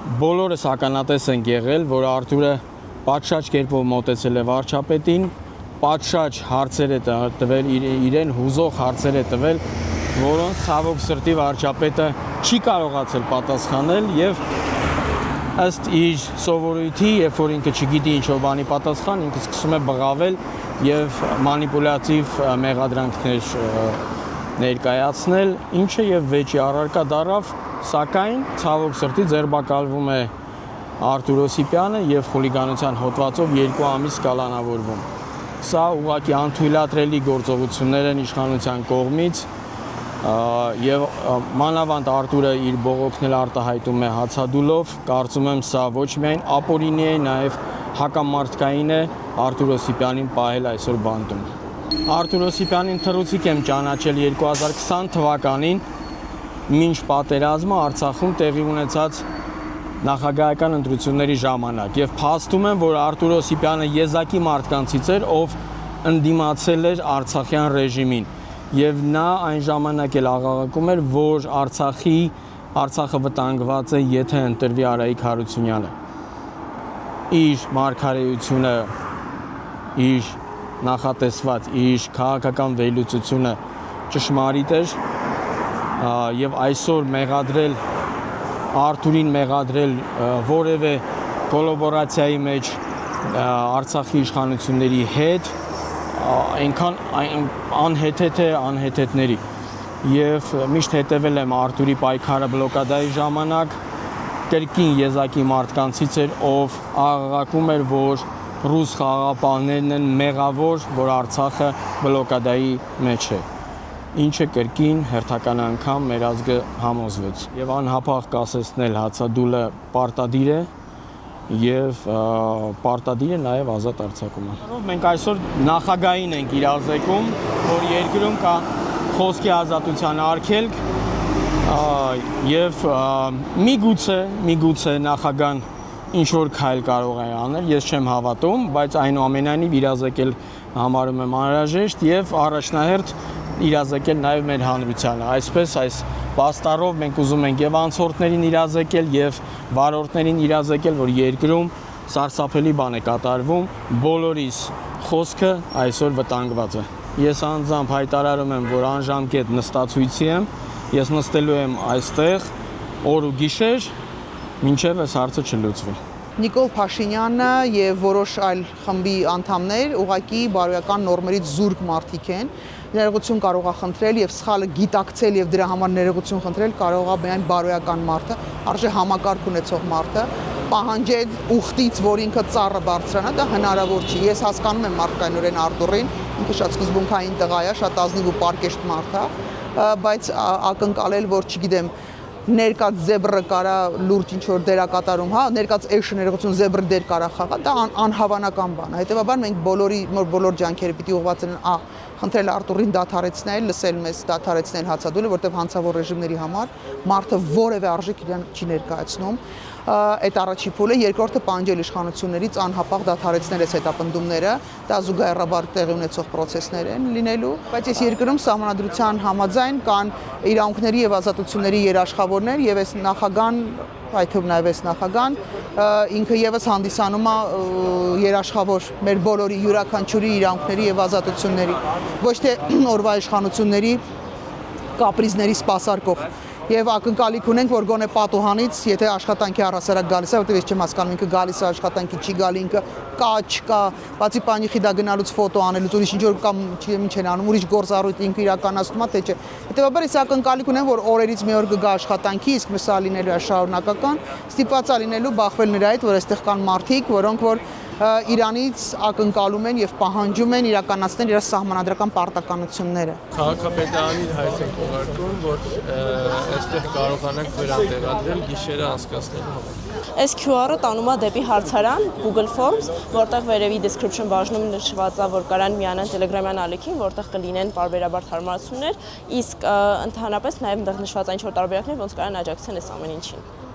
Բոլորս ականատես ենք եղել, որ Արթուրը պատշաճ կերպով մոտեցել է վարչապետին, պատշաճ հարցեր է տվել, իրեն հուզող հարցեր է տվել, որոնց ցավոք սրտի վարչապետը չի կարողացել պատասխանել եւ ըստ իր սովորույթի, երբ որ ինքը չգիտի ինչ-որ բանի պատասխան, ինքը սկսում է բղավել եւ մանիպուլյատիվ մեղադրանքներ ներկայացնել, ինչը եւ վեճի առարկա դարավ, սակայն ցավոք սրտի ձերբակալվում է Արթուր Օսիպյանը եւ խուլիգանության հոդվածով 2 ամիս կալանավորվում։ Սա ուղղակի անթույլատրելի գործողություններ են իշխանության կողմից եւ մանավանդ Արթուրը իր բողոքն էլ արտահայտում է հացադուլով, կարծում եմ սա ոչ միայն ապօրինի է, նաեւ հակամարտկային է Արթուր Օսիպյանին պահել այսօր բանտում։ Արթուր Օսիպյանին թռուցիկ եմ ճանաչել 2020 թվականին, մինչ պատերազմը Արցախում տեղի ունեցած նախագահական ընտրությունների ժամանակ եւ փաստում եմ, որ Արթուր Օսիպյանը եզակի մարդկանցից էր, ով ընդդիմացել էր Արցախյան ռեժիմին եւ նա այն ժամանակ էլ աղաղակում էր, որ Արցախը վտանգված է, եթե ընտրվի Արայիկ Հարությունյանը։ Իր մարգարեությունը, իր նախատեսված, իր քաղաքական վերլուծությունը ճշմարիտ էր եւ այսօր մեղադրել Արթուրին մեղադրել որևէ կոլաբորացիայի մեջ Արցախի իշխանությունների հետ այնքան անհեթեթ է անհեթեթների եւ միշտ հետեւել եմ Արթուրի պայքարը բլոկադայի ժամանակ կրկին եզակի մարդկանցից էր, ով աղաղակում էր, որ ռուս խաղաղապահներն են մեղավոր, որ Արցախը բլոկադայի մեջ է, ինչը կրկին հերթական անգամ մեր ազգը համոզվեց եւ անհապաղ կասեցնել հացադուլը պարտադիր է եւ պարտադիր է նաեւ ազատ արձակումը։ Մենք այսօր նախագահին ենք իրազեկում, որ երկրում կա խոսքի ազատության արգելք եւ միգուցե նախագահան ինչ որ քայլ կարող է անել, ես չեմ հավատում, բայց այնուամենայնիվ իրազեկել համարում եմ անհրաժեշտ եւ առաջնահերթ իրազեկել նաեւ մեր հանրությանը։ Այսպես այս պաստառով մենք ուզում ենք եւ անցորդներին իրազեկել եւ վարորդներին իրազեկել, որ երկրում սարսափելի բան է կատարվում, բոլորիս խոսքը այսօր վտանգված է։ Ես անձամբ հայտարարում եմ, որ անժամկետ նստացույցի եմ, ես նստելու եմ այստեղ օր ու գիշեր, մինչև այս հարցը չլուծվի։ Նիկոլ Փաշինյանը եւ որոշ այլ խմբի անդամներ ուղղակի բարոյական նորմերից զուրկ մարդիկ են։ Ներողություն կարող է խնդրել եւ սխալը գիտակցել եւ դրա համար ներողություն խնդրել կարող է միայն բարոյական մարդը, արժե համակարգ ունեցող մարդը, պահանջել ուխտից, որ ինքը ծառը բարձրանա, դա հնարավոր չի։ Ես հասկանում եմ մարդկայնորեն Արտուրին, ինքը շատ սկզբունքային տղա է, շատ ազնիվ ու պարկեշտ մարդ է, բայց ակնկալել, որ չգիտեմ ներկած զեբրը կարա լուրջ ինչ-որ դերակատարում, հա, ներկած էշը ներողություն զեբրը դեր կարա խաղա, դա անհավանական բան է։ Հետևաբար մենք բոլոր ջանքերը պիտի ուղղված լինեն խնդրել Արտուրին դադարեցնել, լսել մեզ դադարեցնել հացադուլը, որտեղ հանցավոր ռեժիմների համար մարդը որևէ արժեք իրեն չի ներկայացնում։ Այդ առաջի փուլը, երկրորդը պահանջել իշխանություններից անհապաղ դադարեցնել այս հետապնդումները, դա զուգահեռաբար տեղի ունեցող process-ներ են լինելու, բայց այս երկրում սահմանադրության համաձայն կան իրավունքների եւ ազատությունների երաշխավորներ եւ այս նախագահան, այդ թվում նաեւ այս նախագահան ինքը եւս հանդիսանում է երաշխավոր մեր բոլորի յուրաքանչյուրի իրավունքների եւ ազատությունների, ոչ թե օրվա իշխանությունների կապրիզների սպասարկող Եվ ակնկալիք ունենք, որ գոնե պատուհանից, եթե աշխատանքի առհասարակ գալիս է, որտեղ ես չեմ հասկանում, ինքը գալիս է աշխատանքի, չի գալի, ինքը կա, չկա, բացի պանիխի դա գնալուց ֆոտո անելուց, ուրիշ ինչ որ կամ ինչ են անում, ուրիշ գործառույթ ինքը իրականացնում է, թե չէ։ Հետևաբար ես ակնկալիք ունեմ, որ օրերից մի օր կգա աշխատանքի, իսկ մսա լինելու է շարունակական, ստիպված է լինելու բախվել նրա հետ, որ այստեղ կան մարդիկ, որոնք որ Իրանից ակնկալում են եւ պահանջում են իրականացնել իր սահմանադրական պարտականությունները։ Քաղաքապետարանին հայց ենք ուղարկում, որ այստեղ կարողանանք վերատեղադրել գիշերը անցկացնելու համար։ Այս QR-ը տանում է դեպի հարցարան Google Forms, որտեղ վերևի description բաժնում նշված է, որ կարան միանան Telegram-յան ալիքին, որտեղ կլինեն պարբերաբար հարմարություններ, իսկ ընդհանրապես նաև այնտեղ նշված այն ինչ որ տարբերակներ, ոնց կարան աջակցեն այս ամեն ինչին։